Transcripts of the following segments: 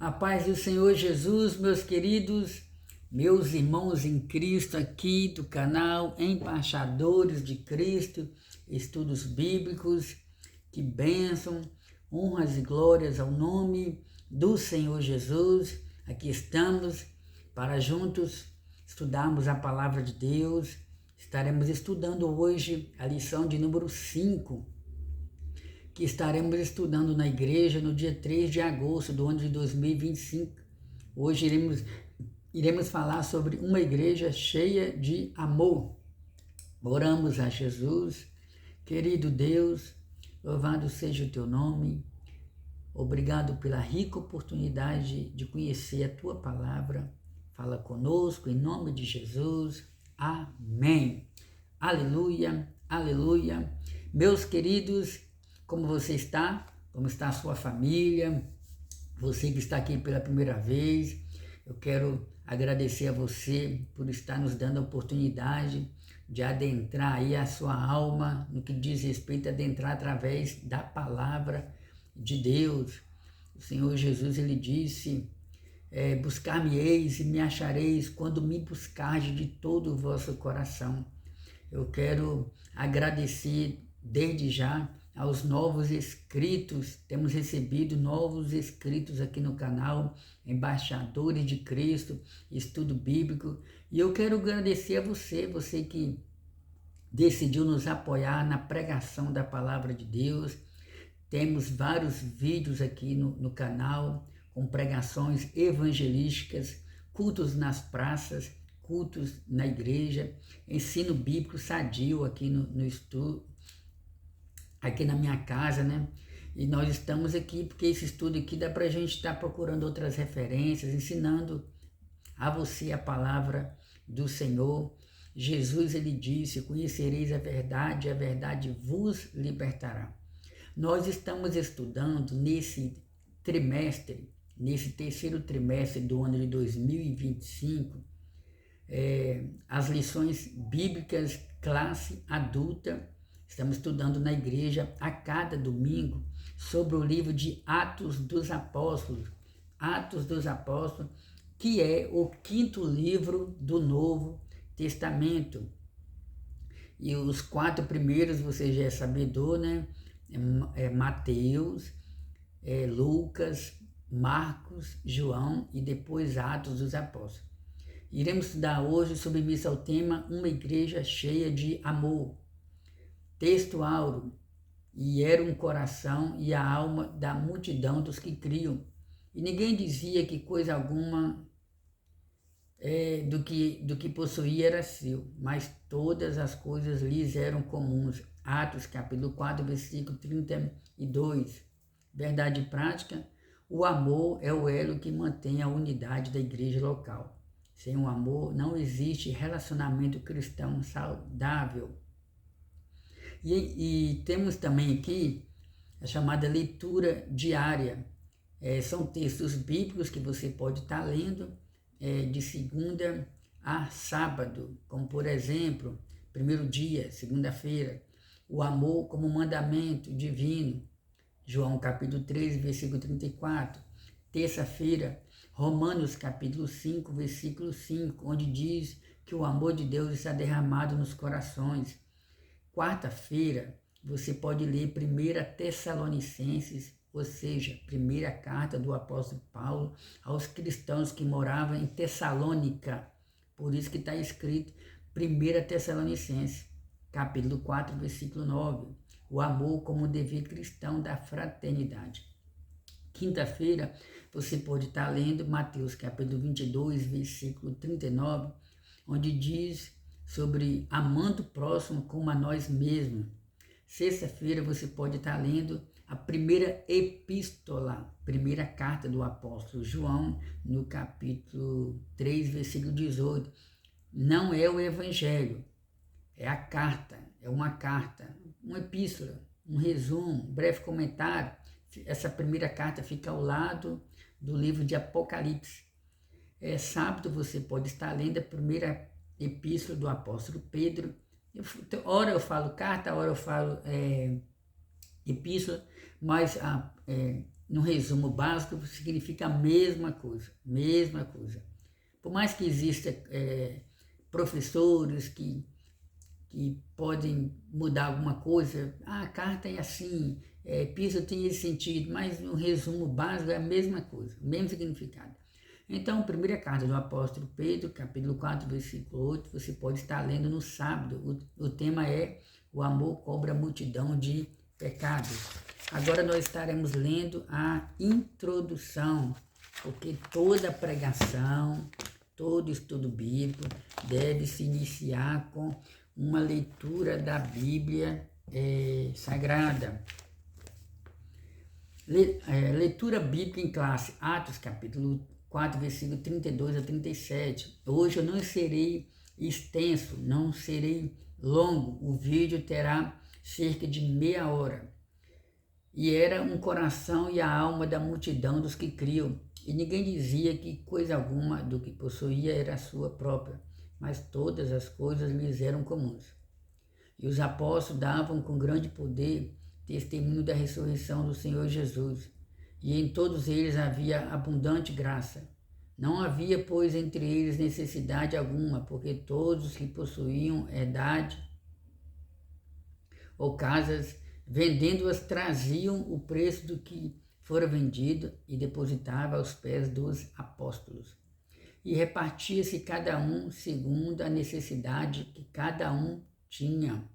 A paz do Senhor Jesus, meus queridos, meus irmãos em Cristo aqui do canal Embaixadores de Cristo, estudos bíblicos, que bênção, honras e glórias ao nome do Senhor Jesus. Aqui estamos para juntos estudarmos a palavra de Deus. Estaremos estudando hoje a lição de número 5, que estaremos estudando na igreja no dia 3 de agosto do ano de 2025. Hoje iremos falar sobre uma igreja cheia de amor. Oramos a Jesus. Querido Deus, louvado seja o teu nome. Obrigado pela rica oportunidade de conhecer a tua palavra. Fala conosco em nome de Jesus. Amém. Aleluia, aleluia. Meus queridos, como você está? Como está a sua família? Você que está aqui pela primeira vez, eu quero agradecer a você por estar nos dando a oportunidade de adentrar aí a sua alma no que diz respeito a adentrar através da palavra de Deus. O Senhor Jesus, ele disse, buscar-me-eis e me achareis quando me buscardes de todo o vosso coração. Eu quero agradecer desde já aos novos inscritos. Temos recebido novos inscritos aqui no canal, Embaixadores de Cristo, Estudo Bíblico. E eu quero agradecer a você que decidiu nos apoiar na pregação da Palavra de Deus. Temos vários vídeos aqui no canal, com pregações evangelísticas, cultos nas praças, cultos na igreja, ensino bíblico sadio aqui no estudo, aqui na minha casa, né? E nós estamos aqui porque esse estudo aqui dá para a gente estar procurando outras referências, ensinando a você a palavra do Senhor. Jesus, ele disse, conhecereis a verdade vos libertará. Nós estamos estudando nesse trimestre, nesse terceiro trimestre do ano de 2025, as lições bíblicas classe adulta. Estamos estudando na igreja a cada domingo sobre o livro de Atos dos Apóstolos, que é o 5º livro do Novo Testamento. E os 4 primeiros você já é sabedor, né? Mateus, Lucas, Marcos, João e depois Atos dos Apóstolos. Iremos estudar hoje submisso ao tema Uma Igreja Cheia de Amor. Texto áureo, e era um coração e a alma da multidão dos que criam. E ninguém dizia que coisa alguma do que possuía era seu, mas todas as coisas lhes eram comuns. Atos capítulo 4, versículo 32. Verdade prática, o amor é o elo que mantém a unidade da igreja local. Sem o amor não existe relacionamento cristão saudável. E temos também aqui a chamada leitura diária. São textos bíblicos que você pode estar lendo de segunda a sábado, como por exemplo, primeiro dia, segunda-feira, o amor como mandamento divino, João capítulo 3, versículo 34, terça-feira, Romanos capítulo 5, versículo 5, onde diz que o amor de Deus está derramado nos corações. Quarta-feira, você pode ler 1 Tessalonicenses, ou seja, primeira carta do apóstolo Paulo aos cristãos que moravam em Tessalônica. Por isso que está escrito 1 Tessalonicenses, capítulo 4, versículo 9. O amor como dever cristão da fraternidade. Quinta-feira, você pode estar lendo Mateus capítulo 22, versículo 39, onde diz sobre amando o próximo como a nós mesmos. Sexta-feira você pode estar lendo a primeira epístola, primeira carta do apóstolo João, no capítulo 3, versículo 18. Não é o evangelho, é a carta, é uma carta, uma epístola, um resumo, um breve comentário. Essa primeira carta fica ao lado do livro de Apocalipse. Sábado você pode estar lendo a primeira epístola do apóstolo Pedro. Ora eu falo carta, ora eu falo epístola, mas no resumo básico, significa a mesma coisa, mesma coisa. Por mais que exista professores que podem mudar alguma coisa, a carta é assim, piso tem esse sentido, mas no resumo básico é a mesma coisa, o mesmo significado. Então, primeira carta do apóstolo Pedro, capítulo 4, versículo 8, você pode estar lendo no sábado. O tema é: o amor cobre a multidão de pecados. Agora nós estaremos lendo a introdução, porque toda pregação, todo estudo bíblico deve se iniciar com uma leitura da Bíblia Sagrada. Leitura bíblica em classe, Atos capítulo 4, versículo 32 a 37. Hoje eu não serei extenso, não serei longo, o vídeo terá cerca de meia hora. E era um coração e a alma da multidão dos que criam, e ninguém dizia que coisa alguma do que possuía era sua própria, mas todas as coisas lhes eram comuns. E os apóstolos davam com grande poder testemunho da ressurreição do Senhor Jesus, e em todos eles havia abundante graça. Não havia, pois, entre eles necessidade alguma, porque todos os que possuíam herdade ou casas, vendendo-as, traziam o preço do que fora vendido e depositava aos pés dos apóstolos. E repartia-se cada um segundo a necessidade que cada um tinha.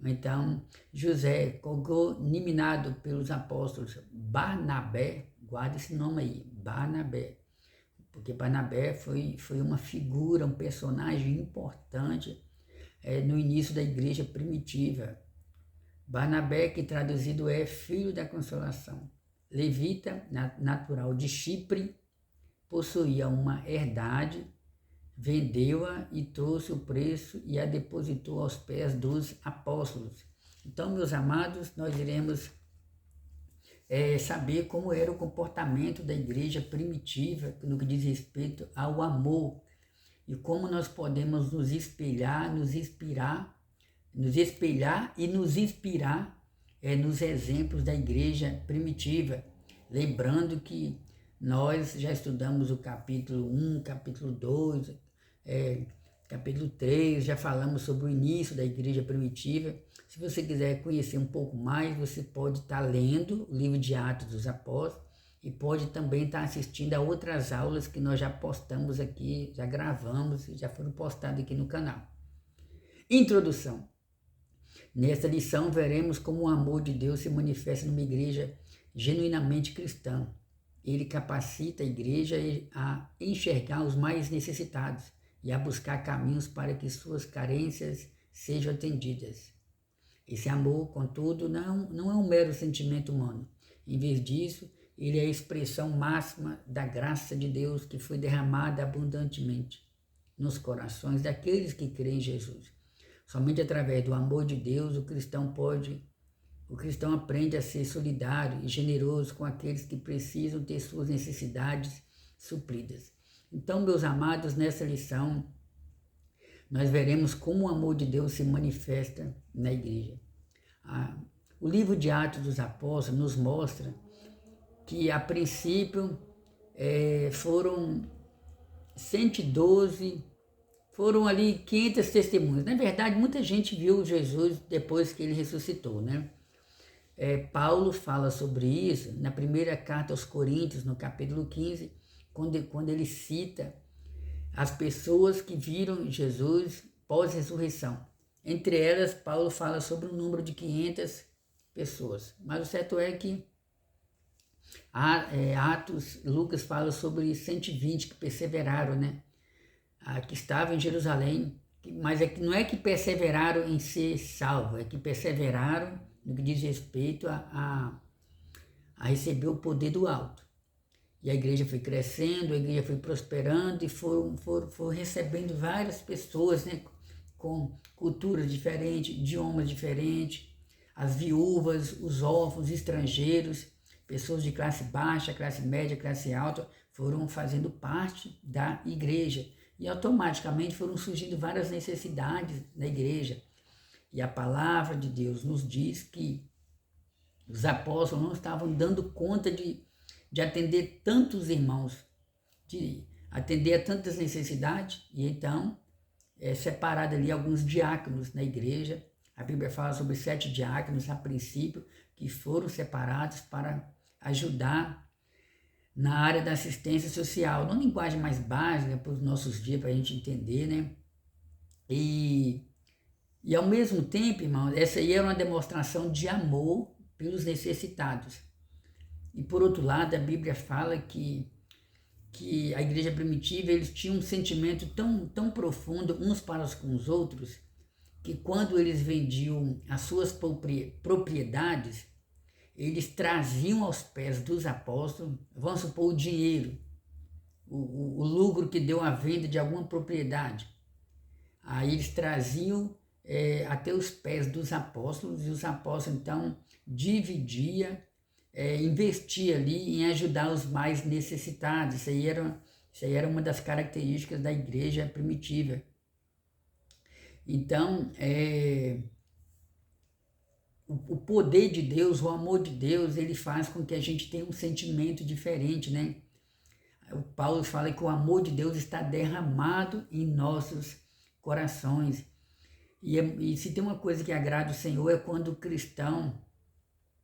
Então, José, cognominado pelos apóstolos Barnabé, guarda esse nome aí, Barnabé, porque Barnabé foi uma figura, um personagem importante no início da igreja primitiva. Barnabé, que traduzido é filho da consolação. Levita, natural de Chipre, possuía uma herdade, vendeu-a e trouxe o preço e a depositou aos pés dos apóstolos. Então, meus amados, nós iremos saber como era o comportamento da igreja primitiva no que diz respeito ao amor e como nós podemos nos espelhar e nos inspirar nos exemplos da igreja primitiva. Lembrando que nós já estudamos o capítulo 1, capítulo 2, capítulo 3, já falamos sobre o início da igreja primitiva. Se você quiser conhecer um pouco mais, você pode estar lendo o livro de Atos dos Apóstolos e pode também estar assistindo a outras aulas que nós já postamos aqui, já gravamos e já foram postadas aqui no canal. Introdução. Nesta lição veremos como o amor de Deus se manifesta numa igreja genuinamente cristã. Ele capacita a igreja a enxergar os mais necessitados e a buscar caminhos para que suas carências sejam atendidas. Esse amor, contudo, não é um mero sentimento humano. Em vez disso, ele é a expressão máxima da graça de Deus que foi derramada abundantemente nos corações daqueles que creem em Jesus. Somente através do amor de Deus o cristão aprende a ser solidário e generoso com aqueles que precisam ter suas necessidades supridas. Então, meus amados, nessa lição, nós veremos como o amor de Deus se manifesta na igreja. O livro de Atos dos Apóstolos nos mostra que, a princípio, foram 112, foram ali 500 testemunhas. Na verdade, muita gente viu Jesus depois que ele ressuscitou, né? Paulo fala sobre isso na primeira carta aos Coríntios, no capítulo 15, quando ele cita as pessoas que viram Jesus pós-ressurreição. Entre elas, Paulo fala sobre um número de 500 pessoas. Mas o certo é que Lucas fala sobre 120 que perseveraram, né? Que estavam em Jerusalém, mas não é que perseveraram em ser salvos, é que perseveraram no que diz respeito a receber o poder do alto. E a igreja foi crescendo, a igreja foi prosperando e foram recebendo várias pessoas, né, com culturas diferentes, idiomas diferentes, as viúvas, os órfãos, estrangeiros, pessoas de classe baixa, classe média, classe alta, foram fazendo parte da igreja. E automaticamente foram surgindo várias necessidades na igreja. E a palavra de Deus nos diz que os apóstolos não estavam dando conta de de atender tantos irmãos, de atender a tantas necessidades, e então é separado ali alguns diáconos na igreja. A Bíblia fala sobre 7 diáconos a princípio, que foram separados para ajudar na área da assistência social, numa linguagem mais básica para os nossos dias, para a gente entender, né? E ao mesmo tempo, irmão, essa aí era uma demonstração de amor pelos necessitados. E por outro lado, a Bíblia fala que a igreja primitiva, eles tinham um sentimento tão profundo uns para com os outros, que quando eles vendiam as suas propriedades, eles traziam aos pés dos apóstolos, vamos supor, o dinheiro, o lucro que deu a venda de alguma propriedade. Aí eles traziam até os pés dos apóstolos, e os apóstolos então dividia, investia ali em ajudar os mais necessitados. Isso aí era uma das características da igreja primitiva. Então, o poder de Deus, o amor de Deus, ele faz com que a gente tenha um sentimento diferente, né? O Paulo fala que o amor de Deus está derramado em nossos corações. E se tem uma coisa que agrada o Senhor, é quando o cristão,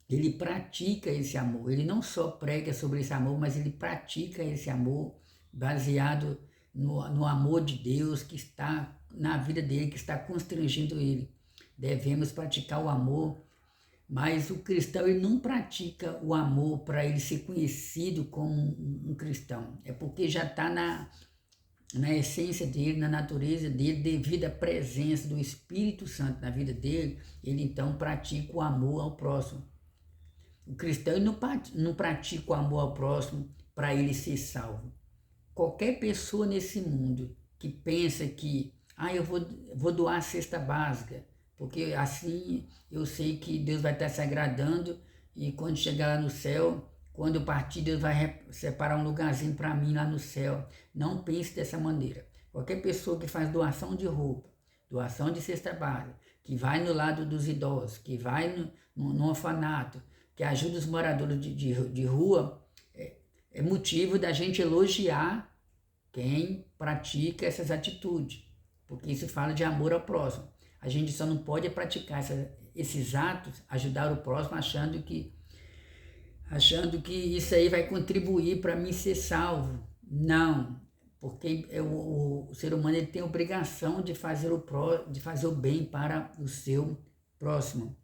ele pratica esse amor. Ele não só prega sobre esse amor, mas ele pratica esse amor baseado no amor de Deus que está na vida dele, que está constrangindo ele. Devemos praticar o amor, mas o cristão, ele não pratica o amor para ele ser conhecido como um cristão. É porque já está na essência dele, na natureza dele, devido à presença do Espírito Santo na vida dele, ele então pratica o amor ao próximo. O cristão não pratica o amor ao próximo para ele ser salvo. Qualquer pessoa nesse mundo que pensa que eu vou doar a cesta básica, porque assim eu sei que Deus vai estar se agradando, e quando chegar lá no céu, quando eu partir, Deus vai separar um lugarzinho para mim lá no céu. Não pense dessa maneira. Qualquer pessoa que faz doação de roupa, doação de cesta básica, que vai no lado dos idosos, que vai no orfanato, que ajuda os moradores de rua, é motivo da gente elogiar quem pratica essas atitudes, porque isso fala de amor ao próximo. A gente só não pode praticar esses atos, ajudar o próximo, achando que isso aí vai contribuir para mim ser salvo. Não, porque o ser humano, ele tem a obrigação de fazer o bem para o seu próximo.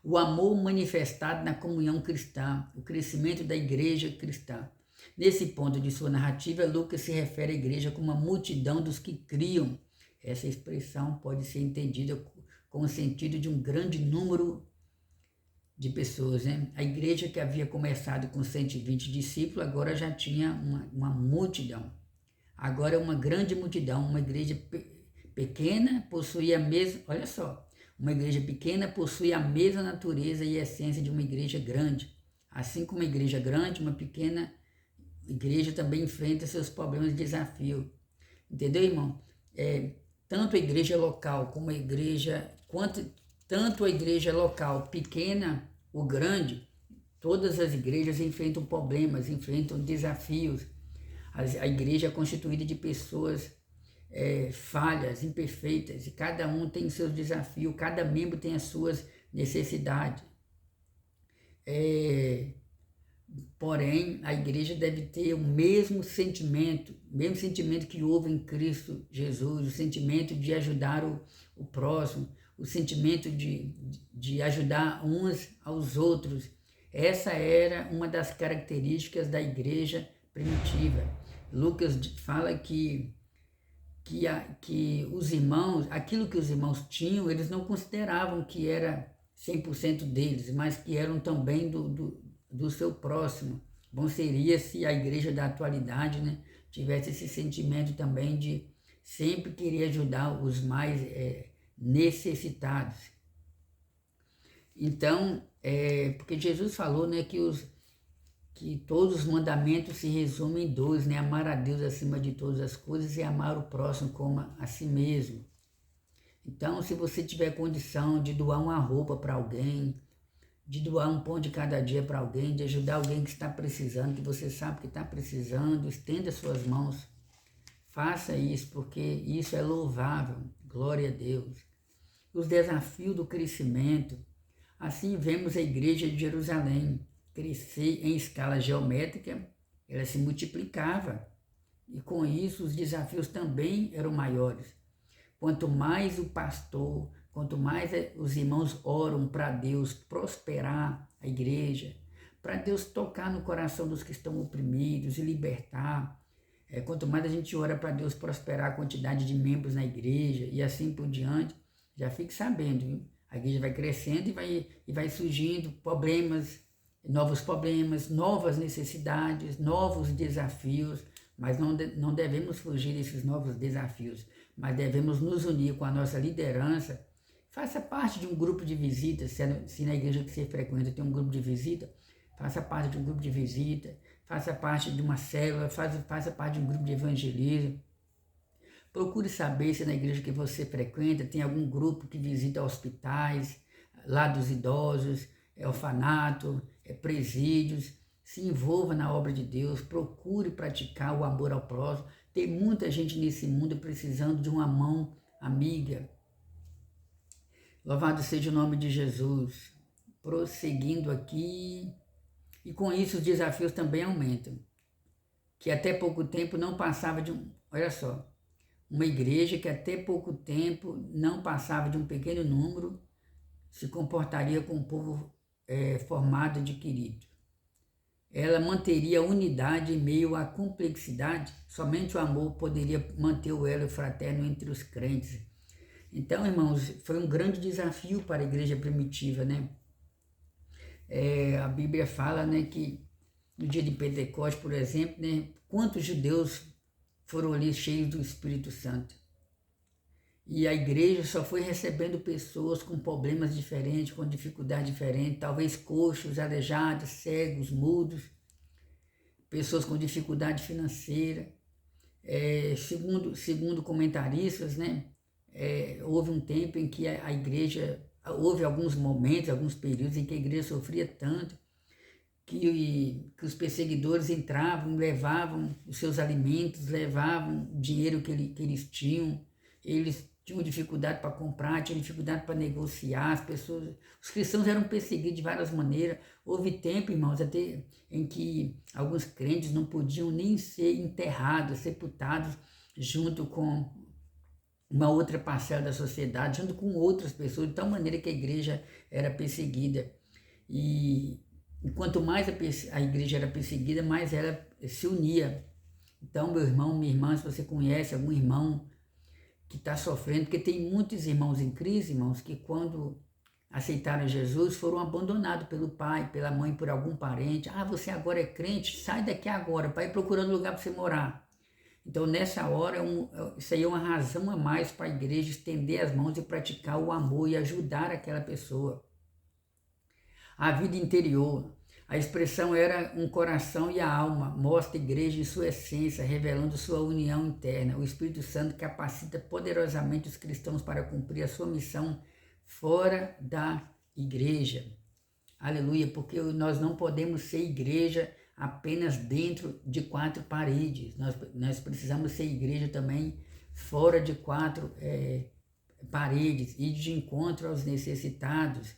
O amor manifestado na comunhão cristã, o crescimento da igreja cristã. Nesse ponto de sua narrativa, Lucas se refere à igreja como uma multidão dos que criam. Essa expressão pode ser entendida com o sentido de um grande número de pessoas, né? A igreja, que havia começado com 120 discípulos, agora já tinha uma multidão. Agora é uma grande multidão. Uma igreja pequena possui a mesma... Olha só, uma igreja pequena possui a mesma natureza e essência de uma igreja grande. Assim como uma igreja grande, uma pequena igreja também enfrenta seus problemas e desafios. Entendeu, irmão? Tanto a igreja local como tanto a igreja local pequena ou grande, todas as igrejas enfrentam problemas, enfrentam desafios. A igreja é constituída de pessoas falhas, imperfeitas, e cada um tem seus desafios, cada membro tem as suas necessidades. Porém, a igreja deve ter o mesmo sentimento que houve em Cristo Jesus, o sentimento de ajudar o próximo, o sentimento de ajudar uns aos outros. Essa era uma das características da igreja primitiva. Lucas fala que os irmãos, aquilo que os irmãos tinham, eles não consideravam que era 100% deles, mas que eram também do seu próximo. Bom seria se a igreja da atualidade, né, tivesse esse sentimento também de sempre querer ajudar os mais necessitados. Então, porque Jesus falou, né, que todos os mandamentos se resumem em 2, né, amar a Deus acima de todas as coisas e amar o próximo como a si mesmo. Então, se você tiver condição de doar uma roupa para alguém, de doar um pão de cada dia para alguém, de ajudar alguém que está precisando, que você sabe que está precisando, estenda suas mãos. Faça isso, porque isso é louvável. Glória a Deus. Os desafios do crescimento. Assim vemos a igreja de Jerusalém crescer em escala geométrica, ela se multiplicava. E com isso os desafios também eram maiores. Quanto mais o pastor, quanto mais os irmãos oram para Deus prosperar a igreja, para Deus tocar no coração dos que estão oprimidos e libertar, quanto mais a gente ora para Deus prosperar a quantidade de membros na igreja e assim por diante, já fique sabendo, viu? A igreja vai crescendo e vai surgindo problemas, novas necessidades, novos desafios, mas não devemos fugir desses novos desafios, mas devemos nos unir com a nossa liderança. Faça parte de um grupo de visita, se na igreja que você frequenta tem um grupo de visita, faça parte de um grupo de visita, faça parte de uma célula, faça parte de um grupo de evangelismo. Procure saber se na igreja que você frequenta tem algum grupo que visita hospitais, lar dos idosos, orfanato, presídios. Se envolva na obra de Deus, procure praticar o amor ao próximo. Tem muita gente nesse mundo precisando de uma mão amiga. Louvado seja o nome de Jesus. Prosseguindo aqui, e com isso os desafios também aumentam. Que até pouco tempo não passava de olha só, uma igreja que até pouco tempo não passava de um pequeno número, se comportaria com um povo formado de querido. Ela manteria a unidade em meio à complexidade, somente o amor poderia manter o elo fraterno entre os crentes. Então, irmãos, foi um grande desafio para a igreja primitiva, né? A Bíblia fala, né, que no dia de Pentecostes, por exemplo, né, quantos judeus foram ali cheios do Espírito Santo. E a igreja só foi recebendo pessoas com problemas diferentes, com dificuldades diferentes, talvez coxos, aleijados, cegos, mudos, pessoas com dificuldade financeira. Segundo comentaristas, né, houve um tempo em que a igreja, houve alguns momentos, alguns períodos em que a igreja sofria tanto, que os perseguidores entravam, levavam os seus alimentos, levavam o dinheiro que eles tinham, eles tinham dificuldade para comprar, tinham dificuldade para negociar, os cristãos eram perseguidos de várias maneiras. Houve tempo, irmãos, até em que alguns crentes não podiam nem ser enterrados, sepultados junto com uma outra parcela da sociedade, junto com outras pessoas, de tal maneira que a igreja era perseguida. E quanto mais a igreja era perseguida, mais ela se unia. Então, meu irmão, minha irmã, se você conhece algum irmão que está sofrendo, porque tem muitos irmãos em crise, irmãos, que quando aceitaram Jesus foram abandonados pelo pai, pela mãe, por algum parente. Você agora é crente? Sai daqui agora, vai procurando lugar para você morar. Então, nessa hora, isso aí é uma razão a mais para a igreja estender as mãos e praticar o amor e ajudar aquela pessoa. A vida interior. A expressão era um coração e a alma, mostra a igreja em sua essência, revelando sua união interna. O Espírito Santo capacita poderosamente os cristãos para cumprir a sua missão fora da igreja. Aleluia, porque nós não podemos ser igreja apenas dentro de 4 paredes. Nós precisamos ser igreja também fora de 4 paredes, e de encontro aos necessitados.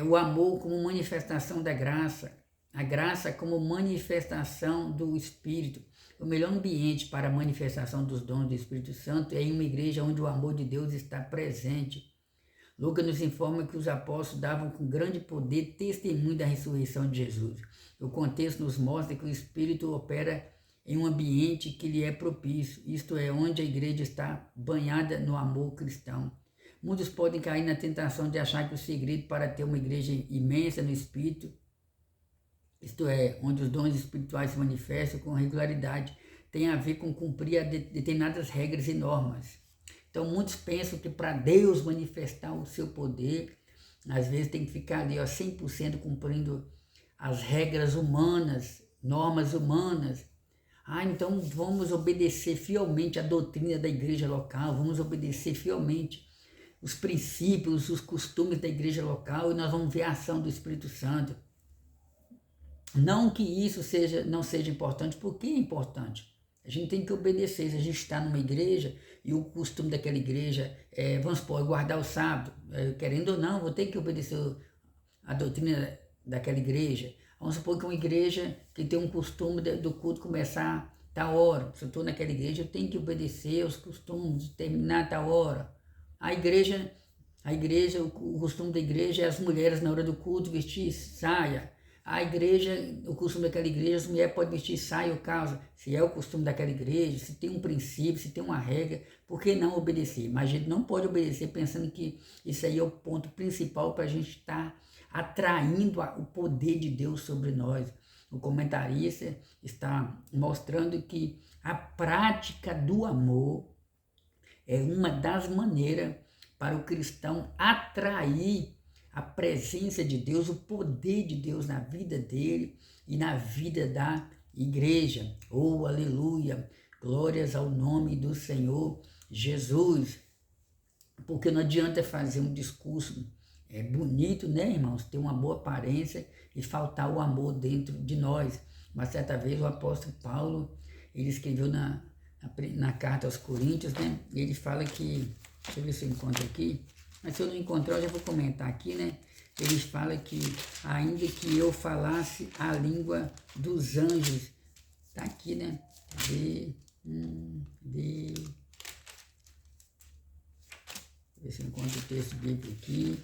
O amor como manifestação da graça, a graça como manifestação do Espírito. O melhor ambiente para a manifestação dos dons do Espírito Santo é em uma igreja onde o amor de Deus está presente. Lucas nos informa que os apóstolos davam com grande poder testemunho da ressurreição de Jesus. O contexto nos mostra que o Espírito opera em um ambiente que lhe é propício, isto é, onde a igreja está banhada no amor cristão. Muitos podem cair na tentação de achar que o segredo para ter uma igreja imensa no Espírito, isto é, onde os dons espirituais se manifestam com regularidade, tem a ver com cumprir determinadas regras e normas. Então, muitos pensam que para Deus manifestar o seu poder, às vezes tem que ficar ali 100% cumprindo as regras humanas, normas humanas. Então vamos obedecer fielmente a doutrina da igreja local, vamos obedecer fielmente os princípios, os costumes da igreja local e nós vamos ver a ação do Espírito Santo. Não que isso não seja importante, porque é importante. A gente tem que obedecer. Se a gente está numa igreja e o costume daquela igreja vamos supor, guardar o sábado, querendo ou não, vou ter que obedecer a doutrina daquela igreja. Vamos supor que uma igreja que tem um costume do culto começar tal hora. Se eu estou naquela igreja, eu tenho que obedecer os costumes de terminar tal hora. A igreja, o costume da igreja é as mulheres na hora do culto vestir saia. A igreja, o costume daquela igreja, as mulheres podem vestir saia ou calça. Se é o costume daquela igreja, se tem um princípio, se tem uma regra, por que não obedecer? Mas a gente não pode obedecer pensando que isso aí é o ponto principal para a gente estar atraindo o poder de Deus sobre nós. O comentarista está mostrando que a prática do amor é uma das maneiras para o cristão atrair a presença de Deus, o poder de Deus na vida dele e na vida da igreja. Oh, aleluia! Glórias ao nome do Senhor Jesus. Porque não adianta fazer um discurso bonito, né, irmãos? Ter uma boa aparência e faltar o amor dentro de nós. Mas certa vez o apóstolo Paulo, ele escreveu na carta aos Coríntios, né? Ele fala que, deixa eu ver se eu encontro aqui, mas se eu não encontrar, eu já vou comentar aqui, né? Ele fala que, ainda que eu falasse a língua dos anjos, tá aqui, né? Ver se eu encontro o texto bíblico aqui.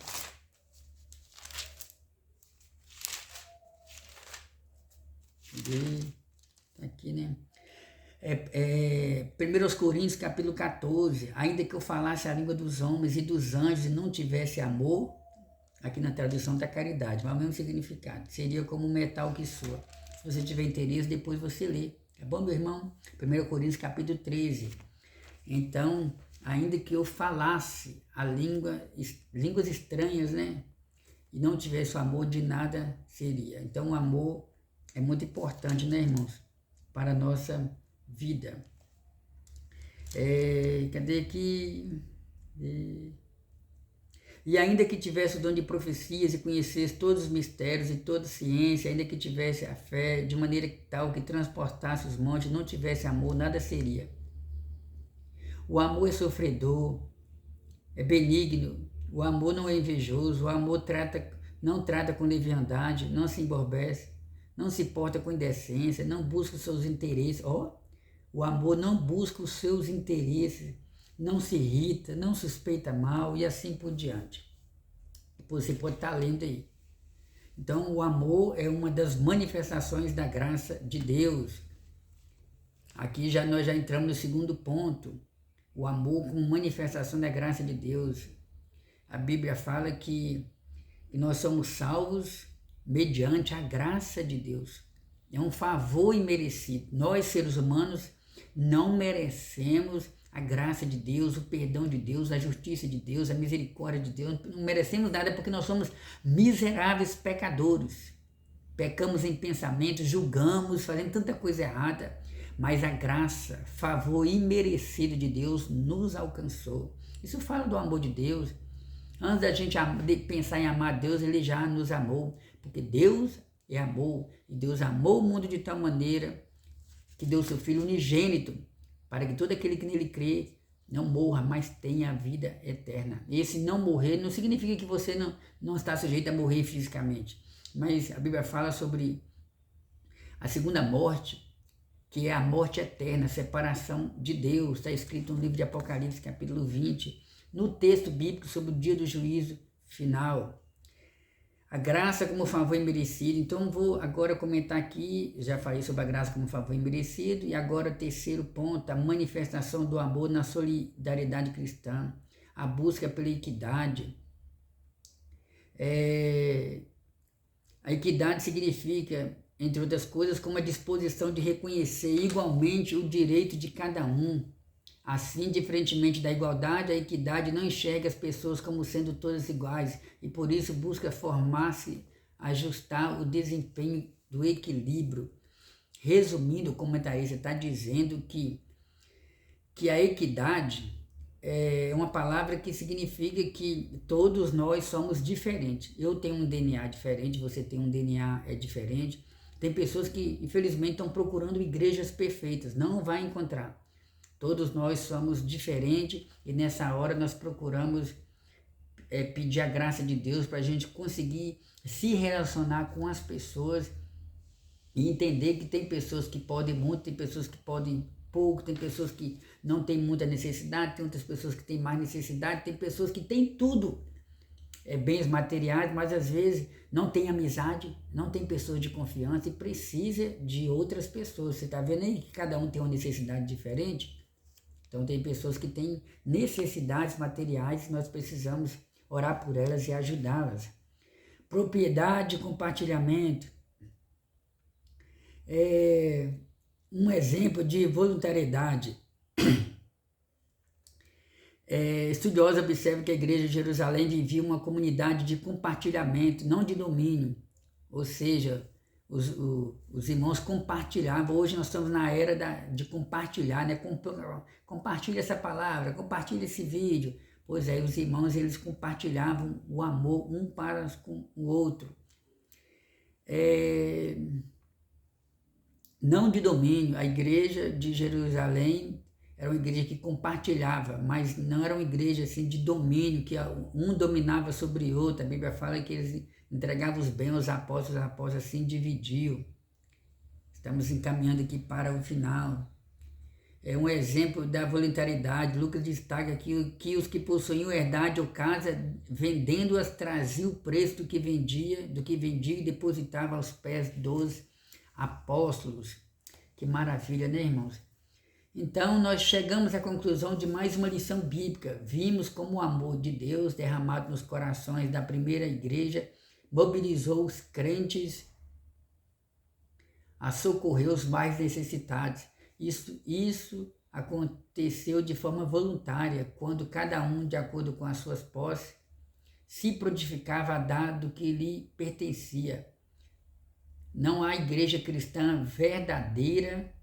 Tá aqui, né? 1 Coríntios capítulo 14, ainda que eu falasse a língua dos homens e dos anjos e não tivesse amor, aqui na tradução da caridade, mas o mesmo significado, seria como um metal que soa. Se você tiver interesse, depois você lê, tá bom, meu irmão? 1 Coríntios capítulo 13, então, ainda que eu falasse a línguas estranhas, né, e não tivesse o amor, de nada seria. Então, o amor é muito importante, né, irmãos, para a nossa vida. Cadê aqui? E ainda que tivesse o dom de profecias e conhecesse todos os mistérios e toda a ciência, ainda que tivesse a fé de maneira tal que transportasse os montes, não tivesse amor, nada seria. O amor é sofredor, é benigno, o amor não é invejoso, o amor não trata com leviandade, não se emborrece, não se porta com indecência, não busca os seus interesses. O amor não busca os seus interesses, não se irrita, não suspeita mal e assim por diante. Você pode estar lendo aí. Então, o amor é uma das manifestações da graça de Deus. Aqui nós já entramos no segundo ponto. O amor como manifestação da graça de Deus. A Bíblia fala que nós somos salvos mediante a graça de Deus. É um favor imerecido. Nós, seres humanos, não merecemos a graça de Deus, o perdão de Deus, a justiça de Deus, a misericórdia de Deus. Não merecemos nada porque nós somos miseráveis pecadores. Pecamos em pensamento, julgamos, fazemos tanta coisa errada. Mas a graça, favor imerecido de Deus nos alcançou. Isso fala do amor de Deus. Antes da gente pensar em amar Deus, Ele já nos amou. Porque Deus é amor. E Deus amou o mundo de tal maneira que deu seu Filho unigênito, para que todo aquele que nele crê não morra, mas tenha a vida eterna. Esse não morrer não significa que você não está sujeito a morrer fisicamente. Mas a Bíblia fala sobre a segunda morte, que é a morte eterna, a separação de Deus. Está escrito no livro de Apocalipse, capítulo 20, no texto bíblico sobre o dia do juízo final. A graça como favor imerecido. Então, vou agora comentar aqui, já falei sobre a graça como favor imerecido, e agora o terceiro ponto, a manifestação do amor na solidariedade cristã, a busca pela equidade. A equidade significa, entre outras coisas, como a disposição de reconhecer igualmente o direito de cada um. Assim, diferentemente da igualdade, a equidade não enxerga as pessoas como sendo todas iguais e por isso busca formar-se, ajustar o desempenho do equilíbrio. Resumindo, o comentarista está dizendo que a equidade é uma palavra que significa que todos nós somos diferentes. Eu tenho um DNA diferente, você tem um DNA diferente. Tem pessoas que, infelizmente, estão procurando igrejas perfeitas. Não vai encontrar. Todos nós somos diferentes e nessa hora nós procuramos pedir a graça de Deus para a gente conseguir se relacionar com as pessoas e entender que tem pessoas que podem muito, tem pessoas que podem pouco, tem pessoas que não têm muita necessidade, tem outras pessoas que têm mais necessidade, tem pessoas que têm tudo, bens materiais, mas às vezes não tem amizade, não tem pessoas de confiança e precisa de outras pessoas. Você está vendo aí que cada um tem uma necessidade diferente? Então tem pessoas que têm necessidades materiais e nós precisamos orar por elas e ajudá-las. Propriedade e compartilhamento. Um exemplo de voluntariedade. Estudiosos observam que a igreja de Jerusalém vivia uma comunidade de compartilhamento, não de domínio. Ou seja, os irmãos compartilhavam. Hoje nós estamos na era de compartilhar, né? Compartilha essa palavra, compartilha esse vídeo. Pois é, os irmãos eles compartilhavam o amor um para com o outro. Não de domínio. A igreja de Jerusalém era uma igreja que compartilhava, mas não era uma igreja assim de domínio, que um dominava sobre o outro. A Bíblia fala que eles entregavam os bens aos apóstolos assim dividiam. Estamos encaminhando aqui para o final. É um exemplo da voluntariedade. Lucas destaca que os que possuíam herdade ou casa, vendendo-as, traziam o preço do que vendia e depositava aos pés dos apóstolos. Que maravilha, né, irmãos? Então, nós chegamos à conclusão de mais uma lição bíblica. Vimos como o amor de Deus derramado nos corações da primeira igreja mobilizou os crentes a socorrer os mais necessitados. Isso aconteceu de forma voluntária, quando cada um, de acordo com as suas posses, se prontificava a dar do que lhe pertencia. Não há igreja cristã verdadeira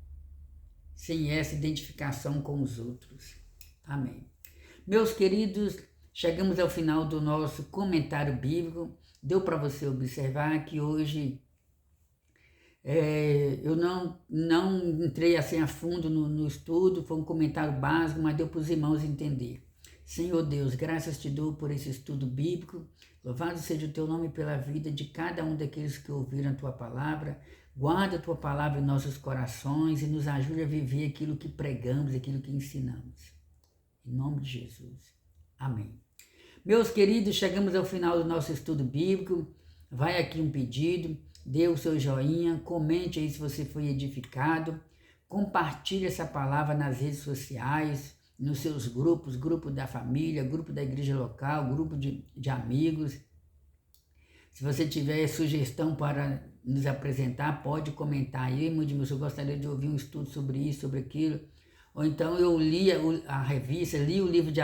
sem essa identificação com os outros. Amém. Meus queridos, chegamos ao final do nosso comentário bíblico. Deu para você observar que hoje eu não entrei assim a fundo no estudo, foi um comentário básico, mas deu para os irmãos entender. Senhor Deus, graças te dou por esse estudo bíblico. Louvado seja o teu nome pela vida de cada um daqueles que ouviram a tua palavra. Guarda a tua palavra em nossos corações e nos ajude a viver aquilo que pregamos, aquilo que ensinamos. Em nome de Jesus. Amém. Meus queridos, chegamos ao final do nosso estudo bíblico. Vai aqui um pedido. Dê o seu joinha, comente aí se você foi edificado, compartilhe essa palavra nas redes sociais, nos seus grupos, grupo da família, grupo da igreja local, grupo de amigos. Se você tiver sugestão para nos apresentar, pode comentar aí, irmão Edmilson, eu gostaria de ouvir um estudo sobre isso, sobre aquilo. Ou então eu li a revista, li o livro de